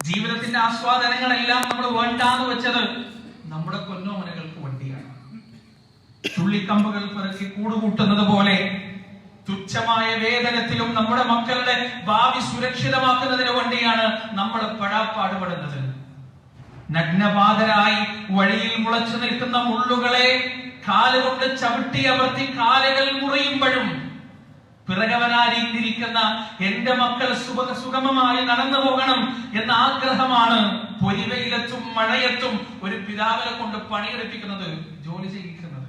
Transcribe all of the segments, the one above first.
ജീവിതത്തിന്റെ ആസ്വാദനങ്ങളെല്ലാം നമ്മൾ വേണ്ടാന്ന് വെച്ചത് നമ്മുടെ പൊന്നോമനകൾക്ക് വേണ്ടിയാണ്. ചുള്ളിക്കമ്പുകൾ പിറക്കി കൂടുകൂട്ടുന്നത് പോലെ തുച്ഛമായ വേതനത്തിലും നമ്മുടെ മക്കളുടെ ഭാവി സുരക്ഷിതമാക്കുന്നതിന് വേണ്ടിയാണ് നമ്മൾ പടാപ്പാടുപെടുന്നത്. നഗ്നപാതരായി വഴിയിൽ മുളച്ചു നിൽക്കുന്ന മുള്ളുകളെ കാലുകൊണ്ട് ചവിട്ടി അമർത്തി കാലുകൾ മുറിയുമ്പോഴും പിറകവനാരിയിരിക്കുന്ന എന്റെ മക്കൾ സുഗമമായി നടന്നു പോകണം എന്ന ആഗ്രഹമാണ് പൊരിവെയിലത്തും മഴയത്തും ഒരു പിതാവിനെ കൊണ്ട് പണിയെടുപ്പിക്കുന്നത്, ജോലി ചെയ്യിക്കുന്നത്.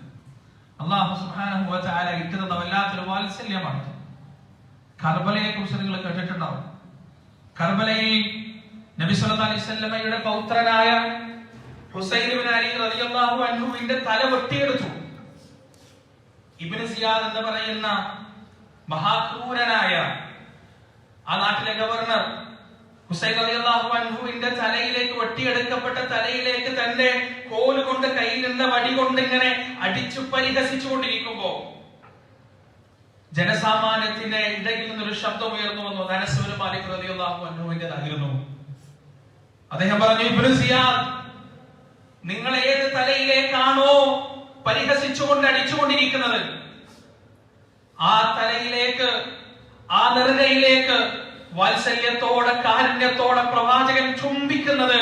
അല്ലാഹു സുബ്ഹാനഹു വ തആല ഇട്ടുതന്ന വല്ലാത്തൊരു വാത്സല്യമാണ്. കർബലയെ കുറിച്ച് നിങ്ങൾ കേട്ടിട്ടുണ്ടാവും. കർബലയിൽ നബി സല്ലല്ലാഹു അലൈഹി വസല്ലമയുടെ പൗത്രനായ ഹുസൈൻ ഇബ്നു അലി റളിയല്ലാഹു അൻഹുവിന്റെ തല വെട്ടിയെടുത്തു. ഇബ്നു സിയാദ് എന്ന് പറയുന്ന മഹാക്രൂരനായ ആ നാട്ടിലെ ഗവർണർ ഹുസൈൻ റളിയല്ലാഹു അൻഹുവിന്റെ തലയിലേക്ക് വെട്ടിയെടുക്കപ്പെട്ട തലയിലേക്ക് തന്റെ കോല് കൊണ്ട് കയ്യിലുള്ള വടി കൊണ്ട് ഇങ്ങനെ അടിച്ചു പരിഹസിച്ചു കൊണ്ടിരിക്കുമ്പോ ജനസാമാന്യത്തിന്റെ ഇടയിൽ നിന്നൊരു ശബ്ദം ഉയർന്നു വന്നു. അനസ് ഇബ്നു മാലിക് റളിയല്ലാഹു അൻഹുവിന്റേതായിരുന്നു. അദ്ദേഹം പറഞ്ഞു, ഇബ്നു സിയാദ്, നിങ്ങൾ ഏത് തലയിലേക്കാണോ പരിഹസിച്ചുകൊണ്ട് അടിച്ചുകൊണ്ടിരിക്കുന്നത്, ആ തലയിലേക്ക്, ആ നെറുകയിലേക്ക് വാത്സല്യത്തോടെ കാരുണ്യത്തോടെ പ്രവാചകൻ ചുംബിക്കുന്നത്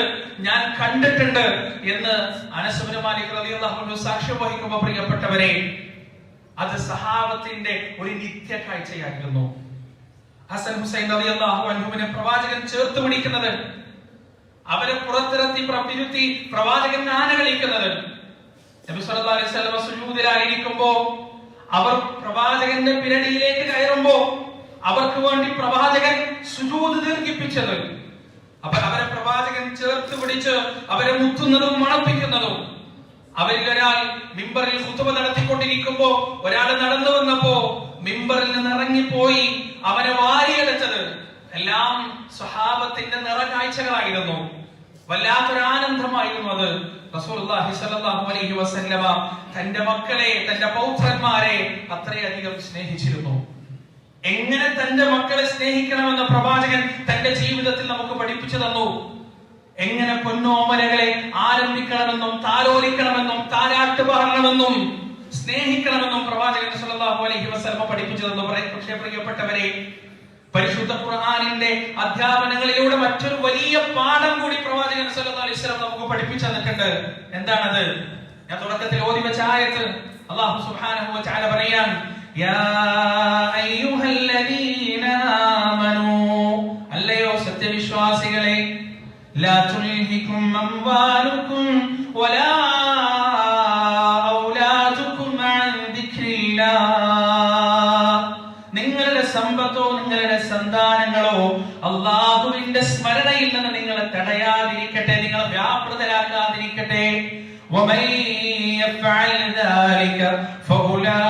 ഞാൻ കണ്ടിട്ടുണ്ട് എന്ന് അനസ് ഇബ്നു മാലിക് റളിയല്ലാഹു അൻഹു സാക്ഷ്യം വഹിക്കുമ്പോൾ, പ്രിയപ്പെട്ടവരെ, അത് സഹാബത്തിന്റെ ഒരു നിത്യ കാഴ്ചയായിരുന്നു. ഹസൻ ഹുസൈൻ റളിയല്ലാഹു അൻഹുവിനെ പ്രവാചകൻ ചേർത്ത് പിടിക്കുന്നത്, അവരെ പുറത്തിരുത്തി പ്രവാചകൻ ആന കളിക്കുന്നത്. നബി സല്ലല്ലാഹു അലൈഹി വസല്ലം സുജൂദിലായിരിക്കുമ്പോ അവർ പ്രവാചകന്റെ പിരടിയിലേക്ക് കയറുമ്പോ അവർക്ക് വേണ്ടി പ്രവാചകൻ സുജൂദ് ദീർഘിപ്പിച്ചത്, അപ്പോൾ അവരെ പ്രവാചകൻ ചേർത്ത് പിടിച്ച് അവരെ മുത്തുന്നതും മണപ്പിക്കുന്നതും. അവരിൽ ഒരാൾ മിമ്പറിൽ ഖുതുബ നടത്തിക്കൊണ്ടിരിക്കുമ്പോ ഒരാൾ നടന്നു വന്നപ്പോ മിമ്പറിൽ നിന്ന് ഇറങ്ങിപ്പോയി അവനെ വാരിയെടുത്തത് എല്ലാം സ്വഹാബത്തിന്റെ നിറകാഴ്ചകളായിരുന്നു. വല്ലാത്തൊരു ആനന്ദമായിരുന്നു അത്. റസൂലുള്ളാഹി സ്വല്ലല്ലാഹു അലൈഹി വസല്ലമ തന്റെ മക്കളെ, തന്റെ പൗത്രന്മാരെ അത്രയധികം സ്നേഹിച്ചിരുന്നു. എങ്ങനെ തന്റെ മക്കളെ സ്നേഹിക്കണമെന്ന് പ്രവാചകൻ തന്റെ ജീവിതത്തിൽ നമുക്ക് പഠിപ്പിച്ചു തന്നു. എങ്ങനെ പൊന്നോമനകളെ ആരംഭിക്കണമെന്നും താലോലിക്കണമെന്നും താരാട്ട് പാടണമെന്നും സ്നേഹിക്കണമെന്നും പ്രവാചകൻ സ്വല്ലല്ലാഹു അലൈഹി വസല്ലമ പഠിപ്പിച്ചു തന്നു. പക്ഷേ പ്രിയപ്പെട്ടവരെ, പരിശുദ്ധ ഖുർആനിന്റെ അധ്യാപനങ്ങളിലൂടെ മറ്റൊരു വലിയ പാഠം കൂടി പ്രവാചകൻ സല്ലല്ലാഹു അലൈഹി വസല്ലം നമുക്ക് പഠിപ്പിച്ചു തന്നിട്ടുണ്ട്. എന്താണത്? ഞാൻ തുടക്കത്തിൽ ഓതി വെച്ച ആയത്ത് അല്ലാഹു സുബ്ഹാനഹു വ തആല പറയാൻ, യാ അയ്യുഹല്ലദീന ആമനൂ, അല്ലയോ സത്യവിശ്വാസികളെ, ലാ തുൽഹികും അംവാലുകും വലാ ഔലാദുകും അൻ ദിക്രില്ലാഹ്, നിങ്ങളുടെ സമ്പത്തോ നിങ്ങളുടെ സന്താനങ്ങളോ അല്ലാഹുവിന്റെ സ്മരണയിൽ നിന്ന് നിങ്ങളെ തടയാതിരിക്കട്ടെ, നിങ്ങളെ വ്യാപൃതരാക്കാതിരിക്കട്ടെ. വമൻ യഫ്അൽ ദാലിക ഫഉലൈക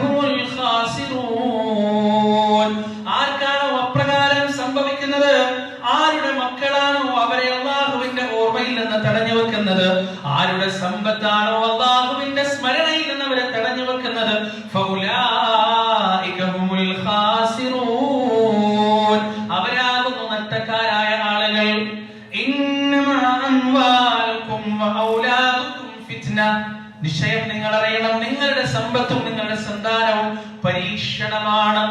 ഹുമുൽ ഖാസിറൂൻ, ആർക്കാണോ അപ്രകാരം സംഭവിക്കുന്നത്, ആരുടെ മക്കളാണോ അവരെ അല്ലാഹുവിന്റെ ഓർമ്മയിൽ നിന്ന് തടഞ്ഞു വെക്കുന്നത്, ആരുടെ സമ്പത്താണോ അല്ലാഹുവിന്റെ സ്മരണയിൽ നിന്ന് അവരെ തടഞ്ഞു വെക്കുന്നത്, ഫൗലായിക ഹുമുൽ ഖാസിറൂൻ, അവരാകുന്നു നഷ്ടക്കാരായ ആളുകൾ. ഇന്നമാ അംവാലുകും വഔലാദുകും ഫിത്ന, നിശ്ചയം നിങ്ങൾ അറിയണം, നിങ്ങളുടെ സമ്പത്തും നിങ്ങളുടെ സന്താനവും പരീക്ഷണമാണ്.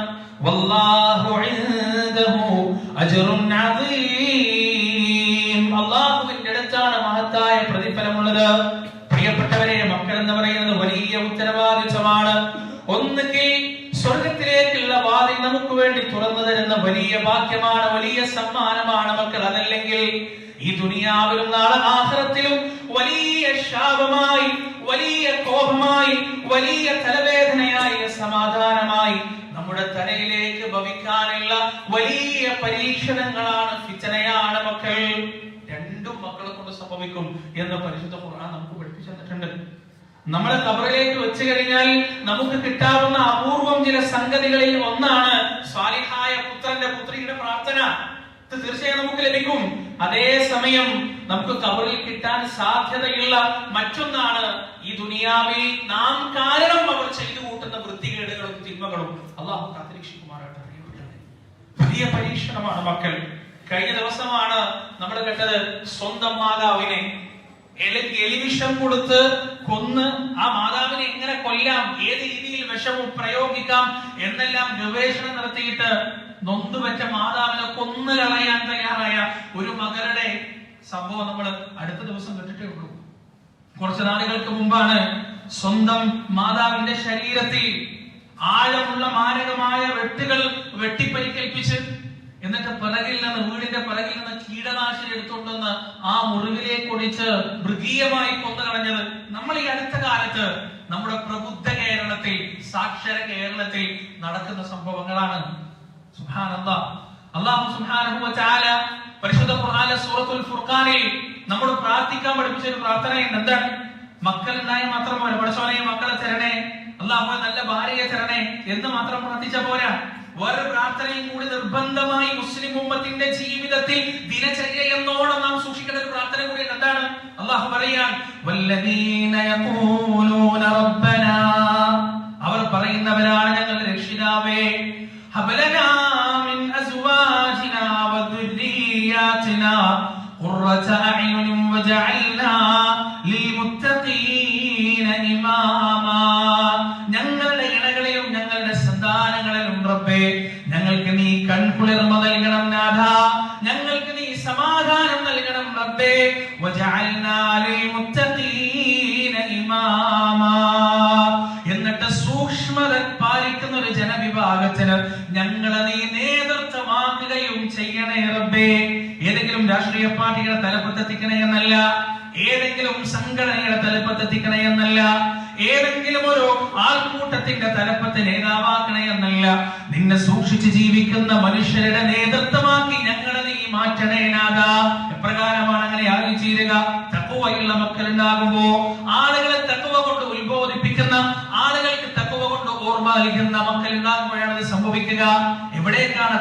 വല്ലാഹു ഇൻദഹു അജ്റുൻ അദീം, അല്ലാഹുവിന്റെ അടുത്താണ് മഹത്തായ പ്രതിഫലമുള്ളത്. പ്രിയപ്പെട്ടവരെ, മക്കൾ എന്ന് പറയുന്നത് വലിയ ഉത്തരവാദിത്വമാണ്. ഒന്നുകിൽ സ്വർഗത്തിലേക്കുള്ള വാതിൽ നമുക്ക് വേണ്ടി തുറന്നു തരുന്ന വലിയ ഭാഗ്യമാണ്, വലിയ സമ്മാനമാണ് മക്കൾ. അതല്ലെങ്കിൽ ഈ ദുനിയാവിലും നാളെ ആഖിറത്തിലും വലിയ ശാപമായി, വലിയ കോപമായി, വലിയ തലവേദനയായി, സമാധാനമായി നമ്മുടെ തലയിലേക്ക് ഭവിക്കാനുള്ള വലിയ പരീക്ഷണങ്ങളാണ്, ഫിത്നയാണ് മക്കൾ. രണ്ടും മക്കളെ കൊണ്ട് സംഭവിക്കും എന്ന് പരിശുദ്ധ ഖുർആൻ നമുക്ക് പഠിപ്പിച്ചു തന്നിട്ടുണ്ട്. നമ്മളെ ഖബറിലേക്ക് വെച്ച് കഴിഞ്ഞാൽ നമുക്ക് കിട്ടാവുന്ന അപൂർവം ചില സംഗതികളിൽ ഒന്നാണ് സ്വാലിഹായ പുത്രന്റെ പുത്രിയുടെ പ്രാർത്ഥന. ഇത് തീർച്ചയായും നമുക്ക് ലഭിക്കും. അതേസമയം നമുക്ക് ഖബറിൽ കിട്ടാൻ സാധ്യതയുള്ള മറ്റൊന്നാണ് ഈ ദുനിയാവിൽ നാം കാരണം അവർ ചെയ്തു കൂട്ടുന്ന വൃത്തികേടുകളും തിന്മകളും. അല്ലാഹു കാത്തിരക്ഷിക്കുമാറാകട്ടെ. വലിയ പരീക്ഷണമാണ് മക്കൾ. കഴിഞ്ഞ ദിവസമാണ് നമ്മൾ കേട്ടത് സ്വന്തം മാതാവിനെ എലിവിഷം കൊടുത്ത് കൊന്ന് ആ മാതാവിനെ എങ്ങനെ കൊല്ലാം, ഏത് രീതിയിൽ വിഷവും പ്രയോഗിക്കാം എന്നെല്ലാം ഗവേഷണം നടത്തിയിട്ട് നൊന്തുപറ്റ മാതാവിനെ കൊന്നു കളയാൻ തയ്യാറായ ഒരു മകളുടെ സംഭവം നമ്മൾ അടുത്ത ദിവസം കേട്ടിട്ടേ ഉള്ളൂ. കുറച്ചു നാളുകൾക്ക് മുമ്പാണ് സ്വന്തം മാതാവിന്റെ ശരീരത്തിൽ ആഴമുള്ള മാരകമായ വെട്ടുകൾ വെട്ടിപ്പരിക്കേൽപ്പിച്ച് എന്നിട്ട് വീടിന്റെ പിറകിൽ നിന്ന് കീടനാശിനി എടുത്തുകൊണ്ടുവന്ന് ആ മുറിവിലേക്ക് ഒടിച്ച് മൃഗീയമായി കൊന്നുകളഞ്ഞത് നമ്മൾ ഈ അടുത്ത കാലത്ത് നമ്മുടെ പ്രബുദ്ധ കേരളത്തിൽ, സാക്ഷര കേരളത്തിൽ നടക്കുന്ന സംഭവങ്ങളാണ്. സുബ്ഹാനല്ലാഹ്. അല്ലാഹു സുബ്ഹാനഹു വ തആല പരിശുദ്ധ ഖുർആനിലെ സൂറത്തുൽ ഫുർഖാനിൽ നമ്മൾ പ്രാർത്ഥിക്കാൻ പഠിപ്പിച്ച ഒരു പ്രാർത്ഥനയുണ്ട്. എന്താണ്? മക്കളുണ്ടായ മാത്രം പോരാ, പടച്ചോനെ മക്കളെ തരണേ, അല്ലാഹു നല്ല ഭാര്യയെ തരണേ എന്ന് മാത്രം പ്രാർത്ഥിച്ച പോരാ. വേറെ പ്രാർത്ഥനയും കൂടി നിർബന്ധമായി മുസ്ലിം ഉമ്മത്തിന്റെ ജീവിതത്തിൽ ദിനചര്യ എന്നോണം നാം സൂക്ഷിക്കേണ്ട ഒരു പ്രാർത്ഥന കൂടി. എന്താണ്? അല്ലാഹു പറയാൻ, വല്ലദീന യഖൂലൂന റബ്ബനാ, അവർ പറയുന്നവരാണ് ഞങ്ങളുടെ രക്ഷിതാവേ, ഹബലനാ മിൻ അസ്വാജിനാ വദുർരിയാതിനാ ഖുർറത അഅ്യുനിൻ വജഅൽനാ ലിൽമുത്തഖീന ഇമാമാ. ഞങ്ങളുടെ ഇണകളിലും ഞങ്ങളുടെ സന്താനങ്ങളിലും റബ്ബേ ഞങ്ങൾക്ക് നീ കൺകുളിർമ നൽകണം നാഥ, ഞങ്ങൾക്ക് നീ സമാധാനം നൽകണം റബ്ബേ. വജഅൽനാ ലിൽമുത്തഖീന ഇമാമാ. എന്നിട്ട് സൂക്ഷ്മത പാലിക്കുന്ന ഒരു ജനവിഭാഗത്തിന് ഞങ്ങളെ നീ നേതൃത്വമാക്കുകയും ചെയ്യണേ റബ്ബേ. ഏതെങ്കിലും രാഷ്ട്രീയ പാർട്ടിയുടെ തലപ്പത്തെത്തിക്കണേ എന്നല്ല, ഏതെങ്കിലും സംഘടനയുടെ തലപ്പത്തെത്തിക്കണേ എന്നല്ല, ഏതെങ്കിലും ഒരു ആൾക്കൂട്ടത്തിന്റെ തലപ്പത്ത് നേതാവാക്കണേ എന്നല്ല, നിന്നെ സൂക്ഷിച്ച് ജീവിക്കുന്ന മനുഷ്യരുടെ നേതൃത്വമാക്കി ഞങ്ങളെ നീ മാറ്റണേ നാഥ. എപ്രകാരമാണ് അങ്ങനെ ആയി തീരുക? തഖ്വയുള്ള മക്കൾ ഉണ്ടാകുമ്പോ, ആളുകളെ തഖ്വ കൊണ്ട് ഉത്ബോധിപ്പിക്കുന്ന, ആളുകൾക്ക് തഖ്വ കൊണ്ട് ഓർമ്മ നൽകുന്ന മക്കൾ ഉണ്ടാകുമ്പോഴാണ് അത് സംഭവിക്കുക. എവിടേക്കാണ്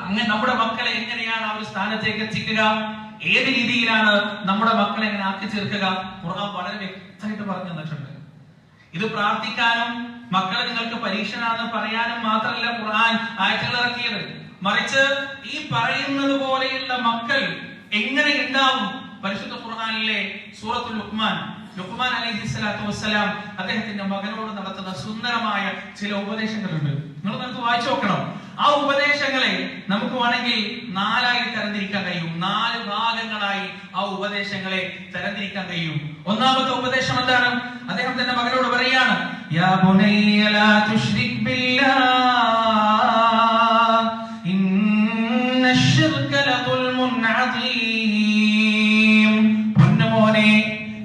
അങ്ങനെ നമ്മുടെ മക്കളെ എങ്ങനെയാണ് ആ ഒരു സ്ഥാനത്തേക്ക് എത്തിക്കുക? ഏത് രീതിയിലാണ് നമ്മുടെ മക്കളെ എങ്ങനെ ആക്കി ചേർക്കുക? ഖുർആൻ വളരെ വ്യക്തമായിട്ട് പറഞ്ഞു തന്നിട്ടുണ്ട്. ഇത് പ്രാർത്ഥിക്കാനും മക്കളെ നിങ്ങൾക്ക് പരീക്ഷണാണെന്ന് പറയാനും മാത്രമല്ല ഖുർആൻ ആയത്തുകൾ ഇറക്കിയത്, മറിച്ച് ഈ പറയുന്നത് പോലെയുള്ള മക്കൾ എങ്ങനെ ഉണ്ടാവും? പരിശുദ്ധ ഖുർആനിലെ സൂറത്തുൽ ലുഖ്മാൻ അലൈഹിസ്സലാത്തു വസ്സലാം അദ്ദേഹത്തിന്റെ മകനോട് നടത്തുന്ന സുന്ദരമായ ചില ഉപദേശങ്ങളുണ്ട്. നിങ്ങൾ നമുക്ക് വായിച്ചു നോക്കണം. ആ ഉപദേശങ്ങളെ നമുക്ക് വേണമെങ്കിൽ 4ആയി തരംതിരിക്കാൻ കഴിയും. 4 ഭാഗങ്ങളായി ആ ഉപദേശങ്ങളെ തരംതിരിക്കാൻ കഴിയും. ഒന്നാമത്തെ ഉപദേശം എന്താണ്? അദ്ദേഹം തന്റെ മകനോട് പറയാണ്, യാ ബുനയ്യ ലാ തുശ്രിക് ബില്ലാഹ് ഇന്നശ്ശിർക ലദുൽമുൻ അദീം. പൊന്നുമോനെ,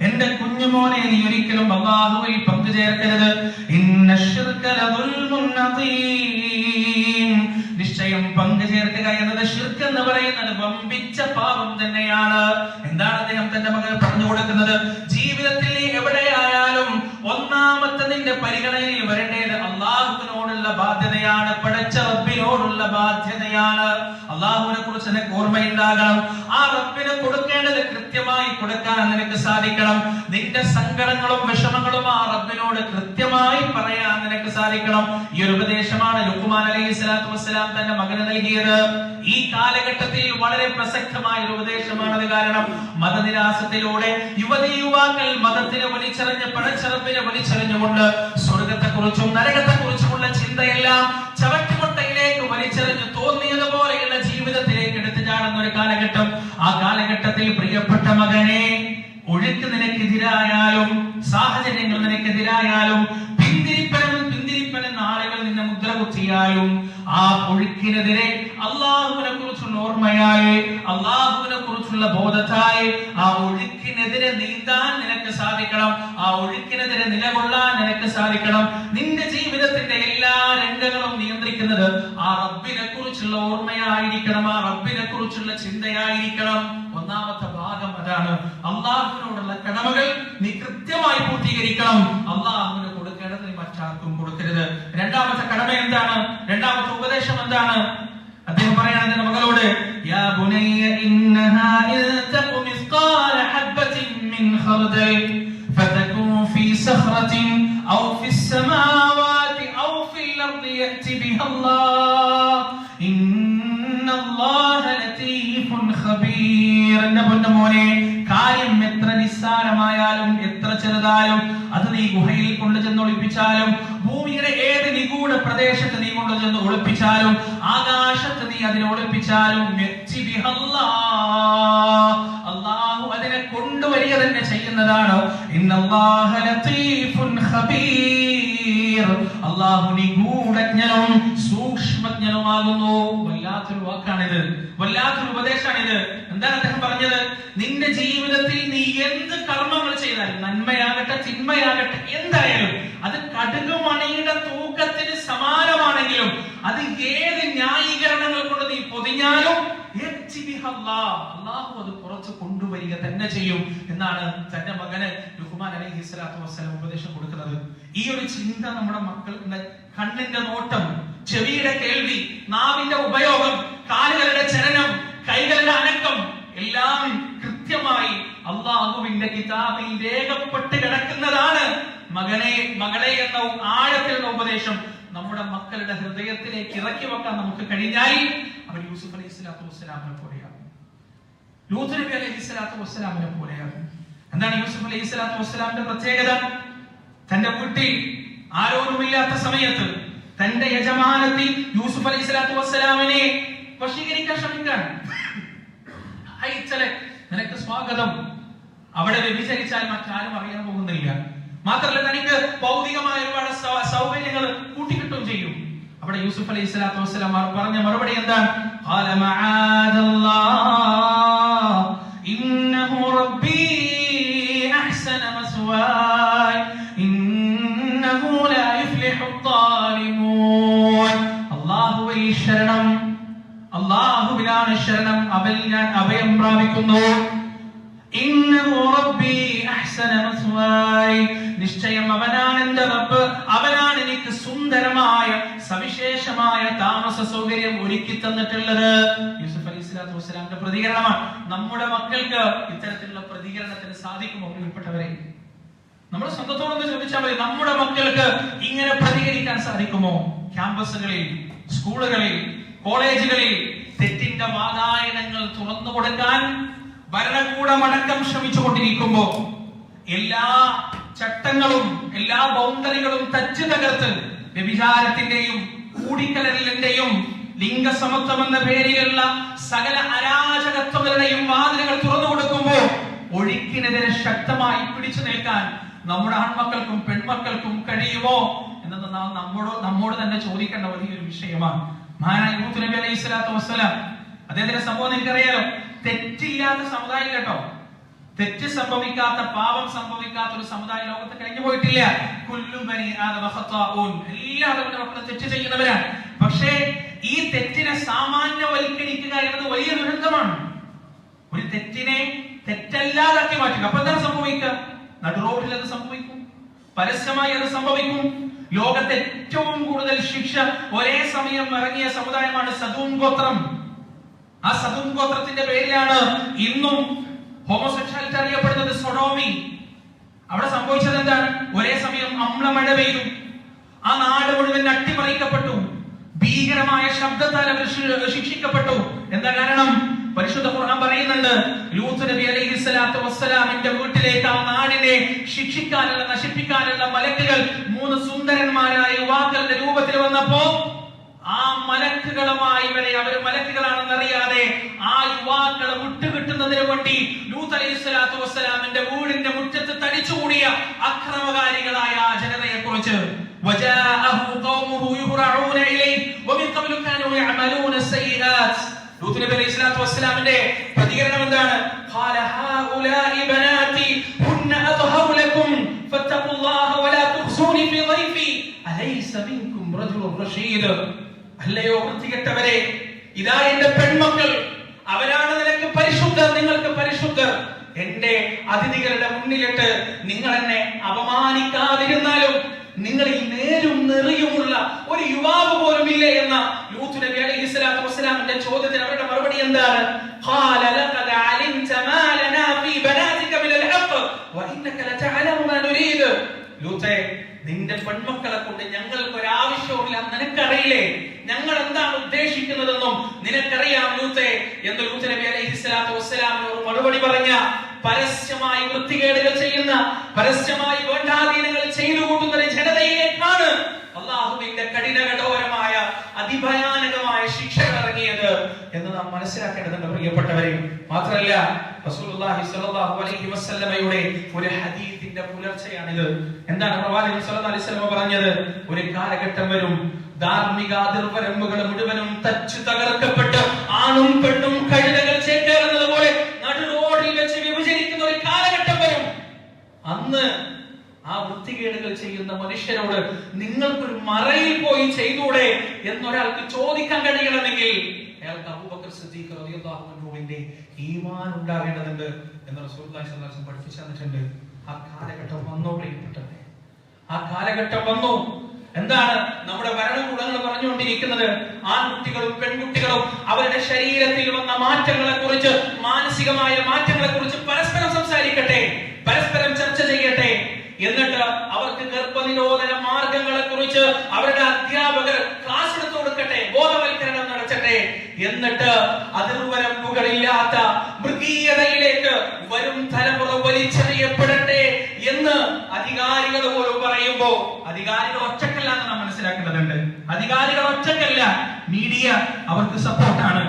എന്റെ കുഞ്ഞുമോനെ, നീ ഒരിക്കലും അല്ലാഹുവിൽ പങ്കു ചേർക്കരുത്. ഇന്നശ്ശിർക ലദുൽമുൻ അദീം. നിശ്ചയം പങ്കു ചേർക്കുക എന്നത് ശിർക്ക് എന്ന് പറയുന്നത് വമ്പിച്ച പാപം തന്നെയാണ്. എന്താണ് അദ്ദേഹം തന്റെ മകന് പറഞ്ഞു കൊടുക്കുന്നത്? ജീവിതത്തിൽ എവിടെയായാലും ഒന്നാമത്തെ നിന്റെ പരിഗണനയിൽ വരേണ്ടത് അള്ളാഹുവിനോടുള്ള ബാധ്യതയാണ്, പടച്ച റബ്ബിനോടുള്ള ബാധ്യതയാണ്. അള്ളാഹുവിനെ കുറിച്ച് നിനക്ക് ഓർമ്മയുണ്ടാകണം. ആ റബ്ബിന് കൊടുക്കേണ്ടത് കൃത്യമായി കൊടുക്കാൻ നിനക്ക് സാധിക്കണം. നിന്റെ സങ്കടങ്ങളും വിഷമങ്ങളും ആ റബ്ബിനോട് കൃത്യമായി പറയാൻ നിനക്ക് സാധിക്കണം. ഈ ഒരു ഉപദേശമാണ് ലുഖ്മാൻ അലൈഹിസ്സലാത്തു വസ്സലാം തന്റെ മകന് നൽകിയത്. ഈ കാലഘട്ടത്തിൽ വളരെ പ്രസക്തമായ ഒരു ഉപദേശമാണത്. കാരണം മതനിരാസത്തിലൂടെ യുവതീ-യുവാക്കൾ മതത്തിനെ വലിച്ചെറിഞ്ഞ് പടച്ചറപ്പിനെ വലിച്ചെറിഞ്ഞുകൊണ്ട് സ്വർഗത്തെ കുറിച്ചും നരകത്തെ കുറിച്ചുമുള്ള ചിന്തയെല്ലാം ചവറ്റുകൊട്ടയിലേക്ക് വലിച്ചെറിഞ്ഞ് തോന്നിയതുപോലെയുള്ള ജീവിതത്തിലേക്ക് എടുത്തു ചാടുന്ന ഒരു കാലഘട്ടം. ആ കാലഘട്ടത്തിൽ പ്രിയപ്പെട്ട മകനെ, ഒഴുക്ക് നിനക്കെതിരായാലും സാഹചര്യങ്ങൾ നിനക്കെതിരായാലും പിന്തിരിപ്പനെന്ന് ആളുകൾ നിന്നെ മുദ്ര കുത്തിയാലും ആ ഒഴുക്കിനെതിരെ അള്ളാഹുവിനെ കുറിച്ചുള്ള ഓർമ്മയായി, അള്ളാഹുവിനെ കുറിച്ചുള്ള ബോധത്തായി ആ ഒഴുക്കിനെതിരെ നീന്താൻ നിനക്ക് സാധിക്കണം. ആ ഒഴുക്കിനെതിരെ നിലകൊള്ളാൻ നിനക്ക് സാധിക്കണം. നിന്റെ ജീവിതത്തിന്റെ എല്ലാ രംഗങ്ങളും നിയന്ത്രിക്കുന്നത് ആ റബ്ബിനെ കുറിച്ചുള്ള ഓർമ്മയായിരിക്കണം, ആ റബ്ബിനെ കുറിച്ചുള്ള ചിന്തയായിരിക്കണം. ഒന്നാമത്തെ ഭാഗം അതാണ്. അള്ളാഹുവിനോടുള്ള കടമകൾ നീ കൃത്യമായി പൂർത്തീകരിക്കണം. അള്ളാഹുവിന് കൊടുക്കേണ്ടത് നീ മറ്റാർക്കും കൊടുക്കരുത്. രണ്ടാമത്തെ കടമ എന്താണ്? രണ്ടാമത്തെ ഉപദേശം എന്താണ്? അദ്ദേഹം പറയാണ് തന്റെ മകളോട്, യാ ബുനയ്യ ഇന്നഹാ ഇൻ തഖു മിസ്ഖാല ഹബ്ബത്തിൻ മിൻ ഖർദൽ ഫതകുൻ ഫീ സഖറത്തിൻ ഔ ഫിസ് സമാവാതി ഔ ഫിൽ അർദി യഅതി ബിഹല്ലാഹ് ഇന്നല്ലാഹ ലതീഫ് ലതീഫുൻ ഖബീർ. എന്റെ പൊന്നുമോനെ, കാര്യം എത്ര നിസ്സാരമായാലും എത്ര ചെറുതായാലും അത് നീ ഗുഹയിൽ കൊണ്ടുചെന്ന് ഒളിപ്പിച്ചാലും, ഭൂമിയുടെ ഏത് നിഗൂഢ പ്രദേശത്ത് നീ കൊണ്ടുചെന്ന് ഒളിപ്പിച്ചാലും, ആകാശത്ത് നീ അതിനെ ഒളിപ്പിച്ചാലും അല്ലാഹു അതിനെ കൊണ്ടുവരിക തന്നെ ചെയ്യുന്നതാണ്. ഇന്നല്ലാഹ ലതീഫുൻ ഖബീർ. അല്ലാഹു നിഗൂഢജ്ഞനും സൂക്ഷ്മജ്ഞനുമാകുന്നു. വല്ലാത്തൊരു വാക്കാണിത്, വല്ലാത്തൊരു ഉപദേശമാണിത്. എന്താണ് അദ്ദേഹം പറഞ്ഞത്? നിന്റെ ജീവിതത്തിൽ നീ എന്ത് കർമ്മങ്ങൾ ചെയ്താലും, നന്മയാകട്ടെ തിന്മയാകട്ടെ, എന്തായാലും അത് കടുകുമണിയുടെ തൂക്കത്തിന് സമാനമാണെങ്കിലും, അത് ഏത് ന്യായീകരണങ്ങൾ കൊണ്ട് നീ പൊതിഞ്ഞാലും അല്ലാഹു അത് പുറത്ത് കൊണ്ടുവരിക തന്നെ ചെയ്യും എന്നാണ് തന്റെ മകന് ലുഖ്മാൻ അലൈഹിസ്സലാത്തു വസ്സലാം ഉപദേശം കൊടുക്കുന്നത്. ഈ ഒരു ചിന്ത നമ്മുടെ മക്കളുടെ കണ്ണിന്റെ നോട്ടം, ചെവിയുടെ കേൾവി, നാവിന്റെ ഉപയോഗം, കാലുകളുടെ ചലനം, കൈകളുടെ അനക്കം എല്ലാം കൃത്യമായി അല്ലാഹുവിന്റെ കിതാബിൽ രേഖപ്പെട്ട് കിടക്കുന്നതാണ്. മകനെ, മകളെ എന്ന ആഴത്തിലുള്ള ഉപദേശം നമ്മുടെ മക്കളുടെ ഹൃദയത്തിലേക്ക് ഇറക്കി വെക്കാൻ നമുക്ക് കഴിഞ്ഞാൽ അവർ യൂസുഫ് അലൈഹിസ്സലാത്തു വസ്സലാമിനെ പോലെയാകും, ലൂത്ത് നബി അലൈഹിസ്സലാത്തു വസ്സലാമിനെ പോലെയാകും. എന്താണ് യൂസുഫ് അലൈഹിസ്സലാത്തു വസ്സലാമിന്റെ പ്രത്യേകത? തന്റെ വീട്ടിൽ ആരോരുമില്ലാത്ത സമയത്ത് തന്റെ യജമാനത്തി യൂസുഫ് അലൈഹിസ്സലാത്തു വസ്സലാമിനെ വശീകരിക്കാൻ ശ്രമിക്കാൻ, നിനക്ക് സ്വാഗതം, അവിടെ വ്യഭിചരിച്ചാൽ മറ്റാരും അറിയാൻ പോകുന്നില്ല, മാത്രമല്ല തനിക്ക് ഭൗതികമായ ഒരുപാട് സൗകര്യങ്ങൾ കൂട്ടിക്കിട്ടും ചെയ്യും. അവിടെ യൂസുഫ് അലൈഹിസ്സലാത്തു വസ്സലാം പറഞ്ഞ മറുപടി എന്താണ്? ഖാല മആദല്ലാഹ് ഇന്നഹു റബ്ബി അഹ്സന മസ്വായ ഇന്നഹു ലാ യുഫ്ലിഹു ളാലിമൂൻ. അല്ലാഹുവിൽ ശരണം, അല്ലാഹുവിലാണ് ശരണം, അവനിൽ ഞാൻ അഭയം പ്രാപിക്കുന്നു. ഇന്നഹു റബ്ബി അഹ്സന മസ്വായ, നിശ്ചയം അവനാണ് എന്റെ റബ്ബ്, അവനാണ് എനിക്ക് സുന്ദരമായ സവിശേഷമായ താമസ സൗകര്യം ഒരുക്കി തന്നിട്ടുള്ളത്. യൂസുഫ് അലൈഹിസ്സലാത്തു വസ്സലാമിന്റെ പ്രതികരണമാണ്. നമ്മുടെ മക്കൾക്ക് ഇത്തരത്തിലുള്ള പ്രതികരണത്തിന് സാധിക്കുമോ? പ്രിയപ്പെട്ടവരെ, നമ്മൾ സ്വന്തത്തോടൊന്ന് ചോദിച്ചാൽ മതി, നമ്മുടെ മക്കൾക്ക് ഇങ്ങനെ പ്രതികരിക്കാൻ സാധിക്കുമോ? ക്യാമ്പസുകളിൽ, സ്കൂളുകളിൽ, കോളേജുകളിൽ തെറ്റിന്റെ വാതായനങ്ങൾ തുറന്നു കൊടുക്കാൻ ഭരണകൂടമടക്കം ശ്രമിച്ചുകൊണ്ടിരിക്കുമ്പോ എല്ലാ ചട്ടങ്ങളും എല്ലാ ബൗണ്ടറികളും തച്ചു തകർത്ത് വ്യഭിചാരത്തിന്റെയും കൂടിക്കലരലിന്റെയും ലിംഗസമത്വം എന്ന പേരിലുള്ള സകല അരാജകത്വങ്ങളുടെയും വാതിലുകൾ തുറന്നു കൊടുക്കുമ്പോൾ ഒഴുക്കിനെതിരെ ശക്തമായി പിടിച്ചു നിൽക്കാൻ നമ്മുടെ ആൺമക്കൾക്കും പെൺമക്കൾക്കും കഴിയുമോ എന്നത് നാം നമ്മോട് തന്നെ ചോദിക്കേണ്ട വലിയൊരു വിഷയമാണ്. മഹാനായ ലൂത്ത് നബി അലൈഹിസ്സലാത്തു വസ്സലാം, അദ്ദേഹത്തിന്റെ സംഭവം എനിക്കറിയാലോ. തെറ്റില്ലാത്ത സമുദായം കേട്ടോ, തെറ്റ് സംഭവിക്കാത്ത, പാപം സംഭവിക്കാത്ത ഒരു സമുദായം ലോകത്ത് കഴിഞ്ഞു പോയിട്ടില്ല. കുല്ലു ബനി ആദമ ഖത്താഊൻ, എല്ലാവരും മക്കൾ തെറ്റ് ചെയ്യുന്നവരാണ്. പക്ഷേ ഈ തെറ്റിനെ സാമാന്യവൽക്കരിക്കുക എന്നത് വലിയ ദുരന്തമാണ്. ഒരു തെറ്റിനെ തെറ്റല്ലാതാക്കി മാറ്റുക. അപ്പൊ എന്താണ് സംഭവിക്കുക? നടുറോഡിൽ അത് സംഭവിക്കും, പരസ്യമായി അത് സംഭവിക്കും. ലോകത്തെ ഏറ്റവും കൂടുതൽ ശിക്ഷ ഒരേ സമയം ഇറങ്ങിയ സമുദായമാണ് സദൂം ഗോത്രം. ആ സദൂം ഗോത്രത്തിന്റെ പേരിലാണ് ഇന്നും ഹോമോസെക്ഷാലിറ്റി അറിയപ്പെടുന്നത്, സൊഡോമി. അവിടെ സംഭവിച്ചത് എന്താണ്? ഒരേ സമയം അമ്ലമഴ പെയ്തു, ആ നാട് മുഴുവൻ അട്ടിമറിക്കപ്പെട്ടു, ഭീകരമായ ശബ്ദത്താൽ അവർ ശിക്ഷിക്കപ്പെട്ടു. എന്താ കാരണം? പരിശുദ്ധ ഖുർആൻ പറയുന്നുണ്ട്, ലൂത്ത് നബി അലൈഹിസ്സലാത്തു വസ്സലാമിന്റെ വീട്ടിലേക്ക് ആ നാടിനെ ശിക്ഷിക്കാനുള്ള, നശിപ്പിക്കാനുള്ള മലക്കുകൾ 3 സുന്ദരന്മാരായ യുവാക്കളുടെ രൂപത്തിൽ വന്നപ്പോ ആ മലക്കുകളുമായി വരെ അവർ മലക്കുകളാണെന്നറിയാതെ ആ യുവാക്കളെ വിട്ടുകിട്ടുന്നതിന് വേണ്ടി ലൂത്ത് അലൈഹിസ്സലാത്തു വസ്സലാമിന്റെ വീടിന്റെ മുറ്റത്ത് തടിച്ചുകൂടിയ അക്രമകാരികളായ ആ ജനതയെ കുറിച്ച് ലൂത്ത് നബി അലൈഹിസ്സലാത്തു വസ്സലാമിന്റെ പ്രതികരണം എന്താണ്? ഖാല ഹൗലാഇ ബനാതി കുന്ന അത്ഹറു ലക്കും ഫത്തഖുല്ലാഹ വലാ തുഖ്സൂനി ഫീ ളൈഫി അലൈസ മിൻകും റജുലുൻ റഷീദ്. അല്ലയോ വൃത്തികെട്ടവരെ, ഇതാ എന്റെ പെൺമക്കൾ, അവരാണ് നിനക്ക് പരിശുദ്ധർ, നിങ്ങൾക്ക് പരിശുദ്ധർ. എന്റെ അതിഥികളുടെ മുന്നിലിട്ട് നിങ്ങൾ എന്നെ അപമാനിക്കാതിരുന്നാലും നിങ്ങളിൽ നേരും നെറിയുമുള്ള ഒരു യുവാവ് പോലും ഇല്ലേ എന്ന ലൂത്ത് നബി അലൈഹിസ്സലാത്തു വസ്സലാമിന്റെ ചോദ്യത്തിന് അവരുടെ മറുപടി എന്താണ്? ഖാല ലഖദ അലിംത മാ ലനാ ഫീ ബനാതിക മിനൽ ഹഖ് വഇന്നക ലതഅലമു മാ നുരീദ്. ലൂത്തേ, നിന്റെ പെൺമക്കളെ കൊണ്ട് ഞങ്ങൾക്ക് ഒരു ആവശ്യവുമില്ല, നിനക്കറിയില്ലേ ഞങ്ങൾ എന്താണ് ഉദ്ദേശിക്കുന്നതെന്നും നിനക്കറിയാം ലൂത്തേ എന്ന് ലൂത്ത് നബി മറുപടി പറഞ്ഞ, പരസ്യമായി വൃത്തികേടുകൾ ചെയ്യുന്ന, പരസ്യമായി വേണ്ടാധീനങ്ങൾ ചെയ്തു കൂട്ടുന്ന ഒരു ജനതയിലേക്കാണ് അള്ളാഹുവിന്റെ കഠിനകഠോരമായ അതിഭയാനകമായ ശിക്ഷകൾ ഇറങ്ങിയത് എന്ന് നാം മനസ്സിലാക്കേണ്ടതുണ്ട് പ്രിയപ്പെട്ടവരെ. മാത്രമല്ല, റസൂലുള്ളാഹി സ്വല്ലല്ലാഹു അലൈഹി വസല്ലമയുടെ ഒരു ഹദീസിന്റെ പുലർച്ചയാണിത്. എന്താണ് പ്രവാചകൻ സ്വല്ലല്ലാഹു അലൈഹി വസല്ലമ പറഞ്ഞത്? ഒരു കാലഘട്ടം വരും, ധാർമ്മിക അതിർവരമ്പുകൾ മുഴുവനും തച്ചു തകർക്കപ്പെട്ട് ആണും പെണ്ണും കഴുതകൾ ചേക്കേറുന്നത് പോലെ നടു റോഡിൽ വെച്ച് വിഭജിക്കുന്ന ഒരു കാലഘട്ടം വരും. അന്ന് ആ വൃത്തികേടുകൾ ചെയ്യുന്ന മനുഷ്യരോട് നിങ്ങൾക്കൊരു മറയിൽ പോയി ചെയ്തൂടെ എന്നൊരാൾക്ക് ചോദിക്കാൻ കഴിയണമെങ്കിൽ അയാൾക്ക് അബൂബക്കർ സിദ്ദീഖ് റളിയല്ലാഹു അൻഹുവിന്റെ ഈമാൻ ഉണ്ടാകേണ്ടതുണ്ട് എന്ന് റസൂലുള്ളാഹി സ്വല്ലല്ലാഹു അലൈഹി വസല്ലം പഠിപ്പിച്ചു തന്നിട്ടുണ്ട്. ആ കാലഘട്ടം വന്നു പ്രിയപ്പെട്ടവരെ, ആ കാലഘട്ടം വന്നു. എന്താണ് നമ്മുടെ ഭരണകൂടങ്ങൾ പറഞ്ഞുകൊണ്ടിരിക്കുന്നത്? ആൺകുട്ടികളും പെൺകുട്ടികളും അവരുടെ ശരീരത്തിൽ വന്ന മാറ്റങ്ങളെ കുറിച്ച്, മാനസികമായ മാറ്റങ്ങളെ കുറിച്ച് പരസ്പരം സംസാരിക്കട്ടെ, പരസ്പരം ചർച്ച ചെയ്യട്ടെ. എന്നിട്ട് അവർക്ക് ഗർഭനിരോധന മാർഗങ്ങളെ കുറിച്ച് അവരുടെ അധ്യാപകർ ക്ലാസ് എടുത്തു കൊടുക്കട്ടെ, ബോധവൽക്കരണം നടത്തട്ടെ. എന്നിട്ട് അതിർവരമ്പുകളില്ലാത്ത മൃഗീയതയിലേക്ക് വരും തലമുറ വലിച്ചെറിയപ്പെടട്ടെ എന്ന് അധികാരികൾ പോലും പറയുമ്പോ, അധികാരികൾ ഒറ്റക്കല്ല എന്ന് നാം മനസ്സിലാക്കേണ്ടതുണ്ട്. അധികാരികൾ ഒറ്റക്കല്ല, മീഡിയ അവർക്ക് സപ്പോർട്ടാണ്,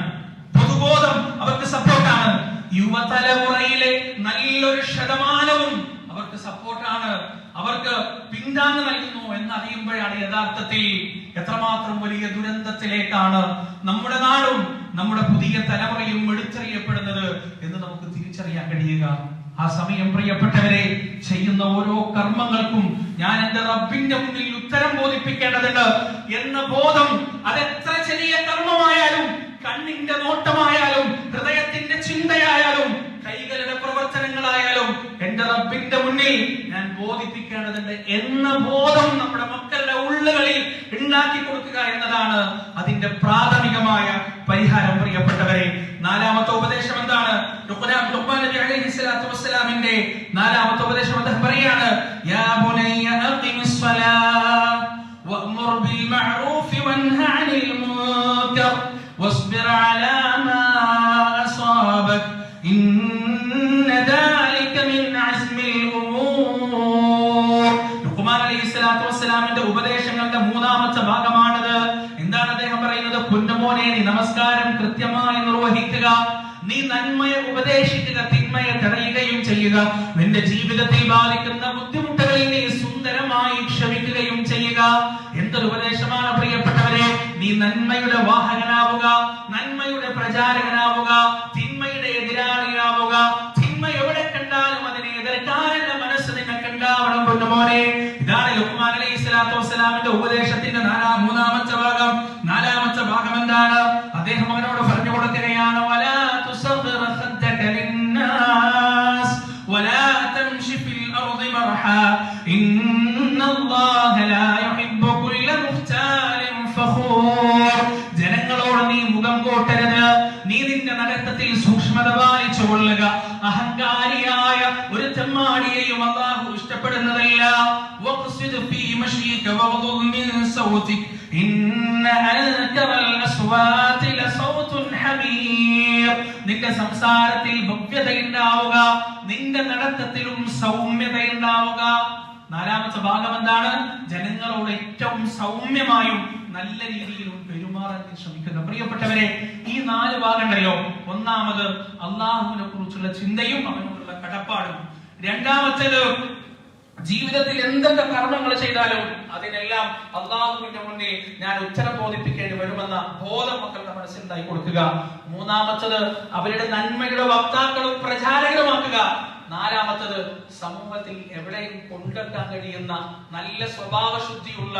പൊതുബോധം അവർക്ക് സപ്പോർട്ടാണ്, യുവതലമുറയിലെ നല്ലൊരു ശതമാനവും അവർക്ക് സപ്പോർട്ടാണ്, അവർക്ക് പിന്താങ്ങ് നൽകുന്നു എന്നറിയുമ്പോഴാണ് യഥാർത്ഥത്തിൽ എത്രമാത്രം വലിയ ദുരന്തത്തിലേക്കാണ് നമ്മുടെ നാടും നമ്മുടെ പുതിയ തലമുറയും എടുത്തെറിയപ്പെടുന്നത് എന്ന് നമുക്ക് തിരിച്ചറിയാൻ കഴിയുക. ആ സമയം പ്രിയപ്പെട്ടവരെ, ചെയ്യുന്ന ഓരോ കർമ്മങ്ങൾക്കും ഞാൻ എന്റെ റബ്ബിന്റെ മുന്നിൽ ഉത്തരം ബോധിപ്പിക്കേണ്ടതുണ്ട് എന്ന ബോധം, അതെത്ര ചെറിയ കർമ്മമായാലും, കണ്ണിന്റെ നോട്ടമായാലും, ഹൃദയത്തിന്റെ ചിന്തയായാലും, കൈകളുടെ പ്രവർത്തനങ്ങളായാലും എന്റെ റബ്ബിന്റെ മുന്നിൽ ഞാൻ ബോധിപ്പിക്കേണ്ടതുണ്ട് എന്ന ബോധം നമ്മുടെ മക്കളുടെ ഉള്ളുകളിൽ ഉണ്ടാക്കി കൊടുക്കുക എന്നതാണ് അതിന്റെ പ്രാഥമികമായ പരിഹാരം പ്രിയപ്പെട്ടവരെ. നാലാമത്തെ ഉപദേശം എന്താണ്? ലുഖ്മാൻ നബി അലൈഹി സ്വലാത്തു വസ്സലാമിന്റെ നാലാമത്തെ ഉപദേശം അദ്ദേഹം പറയാണ്, യാ ബുനയ്യ അഖിമിസ് സ്വലാത്ത് വഅ്മുർ ബിൽ മഅറൂഫി വൻഹ അനിൽ മുൻകർ വസ്ബിർ അലാ മാ അസാബക് ഇന്ന ദാലിക മിൻ അസ്മിൽ ഉമൂർ. ലുഖ്മാൻ അലൈഹി സ്വലാത്തു വസ്സലാമിന്റെ ഉപദേശങ്ങളുടെ മൂന്നാമത്തെ ഭാഗമാണത്. എന്താണ് അദ്ദേഹം പറയുന്നത്? പൊന്നുമോനെ, നീ നമസ്കാരം കൃത്യമായി നിർവഹിക്കുക, നീ നന്മയെ ഉപദേശിക്കുക, തിന്മയെ തടയുകയും ചെയ്യുക, നിന്റെ ജീവിതത്തിൽ ബാധിക്കുന്ന ബുദ്ധിമുട്ടുകളിൽ നീ സുന്ദരമായി ക്ഷമിക്കുകയും ചെയ്യുക. എന്തൊരു ഉപദേശമാണ് പ്രിയപ്പെട്ടവരെ! നീ നന്മയുടെ വാഹകനാവുക, നന്മയുടെ പ്രചാരകനാവുക, തിന്മയുടെ എതിരാളിയാവുക. തിന്മ എവിടെ കണ്ടാലും അതിനെ എതിർക്കാനുള്ള മനസ്സ് നിനക്ക് ഉണ്ടാവണം പൊന്നുമോനെ. ഇതാണ് ലുഖ്മാൻ അലൈഹി സ്വലാത്തു വസ്സലാമിന്റെ ഉപദേശത്തിന്റെ മൂന്നാമത്തെ ഭാഗം. നാലാമത്തെ ഭാഗം എന്താണ്? അദ്ദേഹം അവനോട് പറഞ്ഞു കൊടുക്കുകയാണ്, വലാ തുസഗ്ഗിർ ഖദ്ദക ലിന്നാസ് വലാ തംശി ഫിൽ അർദി മർഹാ ഇന്നല്ലാഹ ലാ യുഹിബ്ബു കുല്ല മുഖ്താലിൻ ഫഖൂർ. ജനങ്ങളോട് നീ മുഖം കോട്ടരുത്, നീ നിന്റെ നടത്തത്തിൽ സൂക്ഷ്മത പാലിച്ചു കൊള്ളുക. അഹങ്കാരിയായ ഒരു തെമ്മാടിയെയും അല്ലാഹു ഇഷ്ടപ്പെടുന്നതല്ല. വഖ്സിദ് ഫീ മശീക വഗ്ദുദ് മിൻ സൗതിക ഇന്ന അൻകറൽ അസ്വാതി ലസൗതുൻ ഹമീർ. നിന്റെ സംസാരത്തിൽ ഭവ്യതയുണ്ടാവുക, നിന്റെ നടത്തത്തിലും സൗമ്യതയുണ്ടാവുക. നാലാമത്തെ ഭാഗം എന്താണ്? ജനങ്ങളോട് ഏറ്റവും സൗമ്യമായും നല്ല രീതിയിലും പെരുമാറാൻ ശ്രമിക്കുക. പ്രിയപ്പെട്ടവരെ, ഈ 4 ഭാഗമുണ്ടല്ലോ. ഒന്നാമത് അള്ളാഹുവിനെ കുറിച്ചുള്ള ചിന്തയും അവനോടുള്ള കടപ്പാടും. രണ്ടാമത്തേത് ജീവിതത്തിൽ എന്തൊക്കെ കർമ്മങ്ങൾ ചെയ്താലും അതിനെല്ലാം അള്ളാഹുവിന്റെ മുന്നിൽ ഞാൻ ഉത്തരം ബോധിപ്പിക്കേണ്ടി വരുമെന്ന ബോധം മക്കളുടെ മനസ്സിലുണ്ടായി കൊടുക്കുക. മൂന്നാമത്തത് അവരുടെ നന്മയുടെ വക്താക്കളും പ്രചാരകരുമാക്കുക. നാലാമത്തത് സമൂഹത്തിൽ എവിടെയും കൊണ്ടെത്താൻ കഴിയുന്ന നല്ല സ്വഭാവ ശുദ്ധിയുള്ള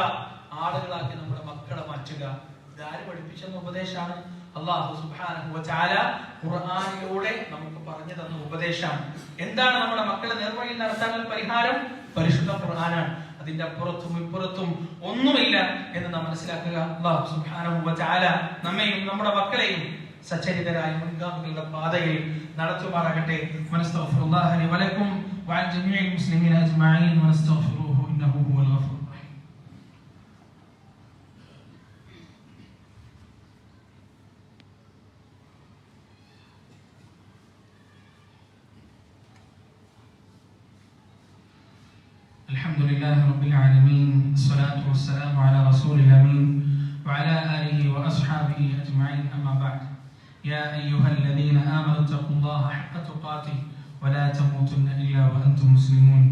ആളുകളാക്കി നമ്മുടെ മക്കളെ മാറ്റുക. ഇതാര് പഠിപ്പിച്ചെന്ന ഉപദേശമാണ്? അല്ലാഹു സുബ്ഹാനഹു വ തആല ഖുർആനിലൂടെ നമുക്ക് പറഞ്ഞു തന്ന ഉപദേശമാണ്. എന്താണ് നമ്മുടെ മക്കളെ നേർവഴിയിൽ നടത്താനുള്ള പരിഹാരം? പരിശുദ്ധ ഖുർആനാണ്. അതിന്റെ അപ്പുറത്തും ഇപ്പുറത്തും ഒന്നുമില്ല എന്ന് നാം മനസ്സിലാക്കുക. അല്ലാഹു സുബ്ഹാനഹു വ തആല നമ്മെയും നമ്മുടെ മക്കളെയും സച്ചരിതരായ മുൻഗാമികളുടെ പാതയിൽ നടത്തുമാറാകട്ടെ. വനസ്തഗ്ഫിറുല്ലാഹ ലി വലക്കും വഅൻ ജമീഇൽ മുസ്ലിമീന അജ്മഈൻ വനസ്തഗ്ഫിറുഹു ഇന്നഹു ഹുവൽ ഗഫൂർ. الحمد لله رب العالمين الصلاة والسلام على رسول الأمين وعلى آله وأصحابه أجمعين أما بعد يا أيها الذين آمنوا اتقوا الله حق تقاته ولا تموتن إلا وأنتم مسلمون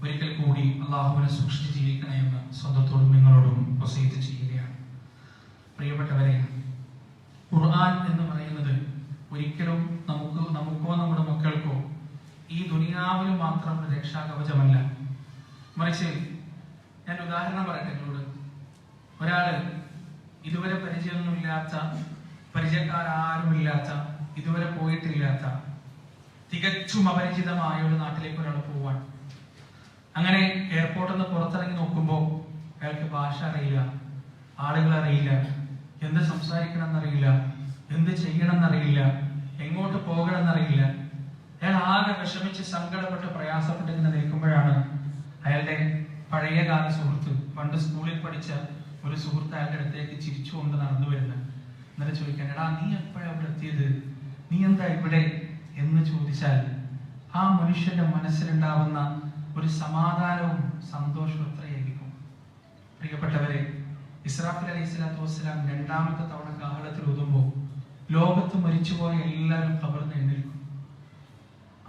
ഒരിക്കൽ കൂടി അല്ലാഹുവിനെ സൂക്ഷിച്ച് ജീവിക്കണമെന്ന് സ്വന്തത്തോടും നിങ്ങളോടും വസിയത്ത് ചെയ്യുകയാണ്. പ്രിയപ്പെട്ടവരെ, ഖുർആൻ എന്ന് പറയുന്നത് ഒരിക്കലും നമുക്കോ നമ്മുടെ മക്കൾക്കോ ഈ ദുനിയാവിൽ മാത്രം ഒരു രക്ഷാകവചമല്ല. മറിച്ച് ഞാൻ ഉദാഹരണം പറയട്ടെ നിങ്ങളോട്. ഒരാള് ഇതുവരെ പരിചയക്കാരാരുമില്ലാത്ത, ഇതുവരെ പോയിട്ടില്ലാത്ത, തികച്ചും അപരിചിതമായ ഒരു നാട്ടിലേക്ക് ഒരാൾ പോവാൻ. അങ്ങനെ എയർപോർട്ടിൽ നിന്ന് പുറത്തിറങ്ങി നോക്കുമ്പോൾ അയാൾക്ക് ഭാഷ അറിയില്ല, ആളുകൾ അറിയില്ല, എന്ത് സംസാരിക്കണം എന്നറിയില്ല, എന്ത് ചെയ്യണം എന്നറിയില്ല, എങ്ങോട്ട് പോകണം എന്നറിയില്ല. അയാൾ ആകെ വിഷമിച്ച് സങ്കടപ്പെട്ട് പ്രയാസപ്പെട്ട് ഇങ്ങനെ നിൽക്കുമ്പോഴാണ് അയാളുടെ പഴയകാല സുഹൃത്ത്, പണ്ട് സ്കൂളിൽ പഠിച്ച ഒരു സുഹൃത്ത് അയാളുടെ അടുത്തേക്ക് ചിരിച്ചുകൊണ്ട് നടന്നു വരുന്നത്. എന്നിട്ട് ചോദിക്കാൻ, എടാ നീ എപ്പോഴാണ് അവിടെ എത്തിയത്, നീ എന്താ ഇവിടെ എന്ന് ചോദിച്ചാൽ ആ മനുഷ്യന്റെ മനസ്സിലുണ്ടാവുന്ന ഒരു സമാധാനവും സന്തോഷവും എത്രയായിരിക്കും. പ്രിയപ്പെട്ടവരെ, ഇസ്രാഫീൽ അലൈഹിസ്സലാത്തു വസ്സലാം രണ്ടാമത്തെ തവണ കാഹളത്തിൽ ഊതുമ്പോൾ ലോകത്ത് മരിച്ചുപോയ എല്ലാവരും ഖബറിൽ എഴുന്നേൽക്കും.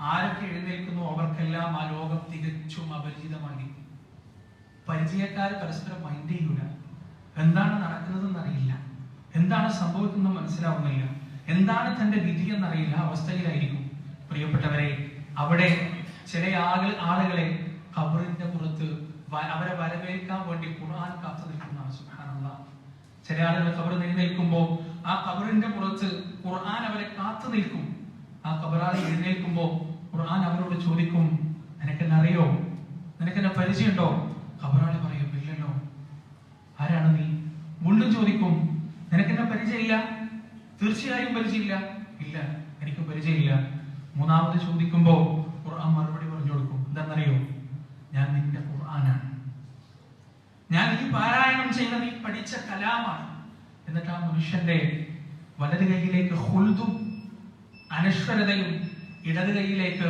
ആരൊക്കെ എഴുന്നേൽക്കുന്നു അവർക്കെല്ലാം ആ ലോകം തികച്ചും അപരിചിതമായി. പരിചയക്കാർ പരസ്പരം മൈൻഡ് ചെയ്യൂല, എന്താണ് നടക്കുന്നതെന്ന് അറിയില്ല, എന്താണ് സംഭവിക്കുന്നത് മനസ്സിലാവുന്നില്ല, എന്താണ് തന്റെ വിധി എന്നറിയില്ല, അവസ്ഥയിലായിരിക്കും. പ്രിയപ്പെട്ടവരെ, അവിടെ ചില ആളുകളെ ഖബറിന്റെ പുറത്ത് അവരെ വരവേൽക്കാൻ വേണ്ടി ഖുർആൻ കാത്തു നിൽക്കുന്നതാണ്. സുബ്ഹാനല്ലാഹ്. ചില ആളുകൾ ഖബറിൽ എഴുന്നേൽക്കുമ്പോൾ ആ ഖബറിന്റെ പുറത്ത് ഖുർആൻ അവരെ കാത്തു നിൽക്കും. ആ ഖബറാളി എഴുന്നേൽക്കുമ്പോൾ ഖുർആൻ അവരോട് ചോദിക്കും, നിനക്കെന്നെ അറിയോ, നിനക്കെന്നെ പരിചയമുണ്ടോ? ഖബറാളി പറയും, ഇല്ലല്ലോ. ആരാണ് നീ? വീണ്ടും ചോദിക്കും, നിനക്കെന്നെ പരിചയമില്ല? തീർച്ചയായും പരിചയമില്ല. ഇല്ല, എനിക്ക് പരിചയമില്ല. മൂന്നാമത് ചോദിക്കുമ്പോ ഖുർആൻ മറുപടി പറഞ്ഞു കൊടുക്കും, എന്താണെന്നറിയോ, ഞാൻ നിന്റെ ഖുർആനാണ്, ഞാൻ ഈ പാരായണം ചെയ്ത നീ പഠിച്ച കലാമാണ്. എന്നിട്ട് ആ മനുഷ്യന്റെ വലത് കൈയിലേക്ക് ഖുൽദും അനശ്വരതയും ഇടത് കൈയിലേക്ക്